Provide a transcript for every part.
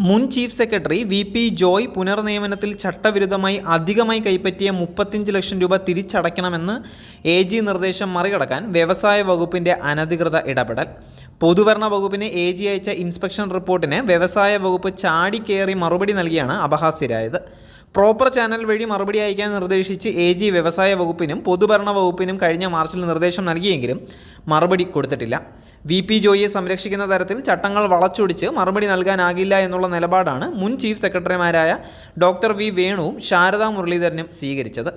മുൻ chief secretary V Joy പുനർനിയമനത്തിൽ ചട്ടവിരുദ്ധമായി അധികമായി കൈപ്പറ്റിയ 35 ലക്ഷം രൂപ തിരിച്ചടയ്ക്കണമെന്ന് AG നിർദ്ദേശം മറികടക്കാൻ വ്യവസായ വകുപ്പിന്റെ അനധികൃത ഇടപെടൽ. പൊതുഭരണ വകുപ്പിന് AG അയച്ച ഇൻസ്പെക്ഷൻ റിപ്പോർട്ടിന് വ്യവസായ വകുപ്പ് ചാടിക്കേറി മറുപടി നൽകിയാണ് അപഹാസ്യരായത്. പ്രോപ്പർ ചാനൽ വഴി മറുപടി അയക്കാൻ നിർദ്ദേശിച്ച് AG വ്യവസായ വകുപ്പിനും പൊതുഭരണ വകുപ്പിനും കഴിഞ്ഞ മാർച്ചിൽ നിർദ്ദേശം നൽകിയെങ്കിലും മറുപടി കൊടുത്തിട്ടില്ല. വി ജോയിയെ സംരക്ഷിക്കുന്ന തരത്തിൽ ചട്ടങ്ങൾ വളച്ചൊടിച്ച് മറുപടി നൽകാനാകില്ല എന്നുള്ള നിലപാടാണ് മുൻ ചീഫ് സെക്രട്ടറിമാരായ ഡോക്ടർ വി വേണുവും ശാരദാ മുരളീധരനും സ്വീകരിച്ചത്.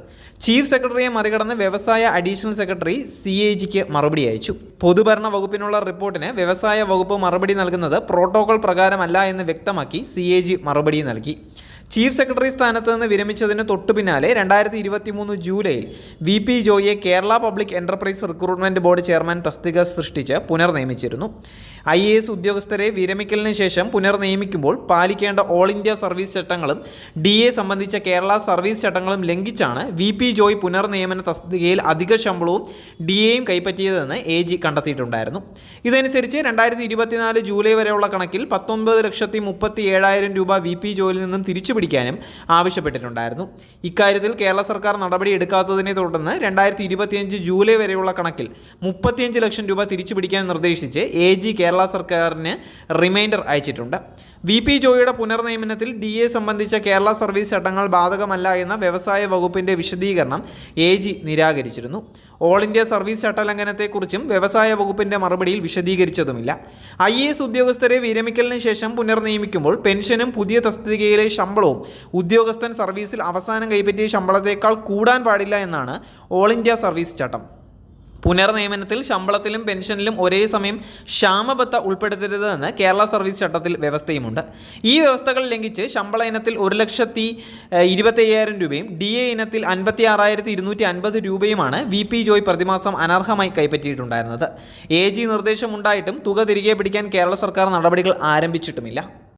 ചീഫ് സെക്രട്ടറിയെ മറികടന്ന് വ്യവസായ അഡീഷണൽ സെക്രട്ടറി CAGക്ക് മറുപടി അയച്ചു. പൊതുഭരണ വകുപ്പിനുള്ള റിപ്പോർട്ടിന് വ്യവസായ വകുപ്പ് മറുപടി നൽകുന്നത് പ്രോട്ടോകോൾ പ്രകാരമല്ല എന്ന് വ്യക്തമാക്കി CAG മറുപടി നൽകി. ചീഫ് സെക്രട്ടറി സ്ഥാനത്ത് നിന്ന് വിരമിച്ചതിന് തൊട്ടു പിന്നാലെ 2023 ജൂലൈയിൽ വി ജോയിയെ Kerala public enterprise recruitment board chairman തസ്തിക സൃഷ്ടിച്ച് പുനർനിയമിച്ചിരുന്നു. IAS ഉദ്യോഗസ്ഥരെ വിരമിക്കലിന് ശേഷം പുനർനിയമിക്കുമ്പോൾ പാലിക്കേണ്ട ഓൾ ഇന്ത്യ സർവീസ് ചട്ടങ്ങളും DA സംബന്ധിച്ച കേരള സർവീസ് ചട്ടങ്ങളും ലംഘിച്ചാണ് വി ജോയ് പുനർനിയമന തസ്തികയിൽ അധിക ശമ്പളവും DAയും കൈപ്പറ്റിയതെന്ന് AG കണ്ടെത്തിയിട്ടുണ്ടായിരുന്നു. ഇതനുസരിച്ച് 2024 ജൂലൈ വരെയുള്ള കണക്കിൽ 19,37,000 രൂപ വി ജോയിൽ നിന്നും തിരിച്ചുപിടിക്കാനും ആവശ്യപ്പെട്ടിട്ടുണ്ടായിരുന്നു. ഇക്കാര്യത്തിൽ കേരള സർക്കാർ നടപടി എടുക്കാത്തതിനെ തുടർന്ന് 2025 ജൂലൈ വരെയുള്ള കണക്കിൽ 35 ലക്ഷം രൂപ തിരിച്ചുപിടിക്കാൻ നിർദ്ദേശിച്ച് AG കേരള സർക്കാരിന് റിമൈൻഡർ അയച്ചിട്ടുണ്ട്. വി ജോയിയുടെ പുനർനിയമനത്തിൽ DA സംബന്ധിച്ച കേരള സർവീസ് ചട്ടങ്ങൾ ബാധകമല്ല എന്ന വ്യവസായ വകുപ്പിന്റെ വിശദീകരണം AG നിരാകരിച്ചിരുന്നു. ഓൾ ഇന്ത്യ സർവീസ് ചട്ടലംഘനത്തെക്കുറിച്ചും വ്യവസായ വകുപ്പിന്റെ മറുപടിയിൽ വിശദീകരിച്ചതുമില്ല. IAS ഉദ്യോഗസ്ഥരെ വിരമിക്കലിന് ശേഷം പുനർനിയമിക്കുമ്പോൾ പെൻഷനും പുതിയ തസ്തികയിലെ ശമ്പളവും ഉദ്യോഗസ്ഥൻ സർവീസിൽ അവസാനം കൈപ്പറ്റിയ ശമ്പളത്തേക്കാൾ കൂടാൻ പാടില്ല എന്നാണ് ഓൾ ഇന്ത്യ സർവീസ് ചട്ടം. പുനർനിയമനത്തിൽ ശമ്പളത്തിലും പെൻഷനിലും ഒരേ സമയം ക്ഷാമബത്ത ഉൾപ്പെടുത്തരുത് എന്ന് കേരള സർവീസ് ചട്ടത്തിൽ വ്യവസ്ഥയുമുണ്ട്. ഈ വ്യവസ്ഥകൾ ലംഘിച്ച് ശമ്പള ഇനത്തിൽ 1,25,000 രൂപയും DA ഇനത്തിൽ 56,250 രൂപയുമാണ് വി ജോയ് പ്രതിമാസം അനർഹമായി കൈപ്പറ്റിയിട്ടുണ്ടായിരുന്നത്. AG നിർദ്ദേശമുണ്ടായിട്ടും തുക തിരികെ പിടിക്കാൻ കേരള സർക്കാർ നടപടികൾ ആരംഭിച്ചിട്ടുമില്ല.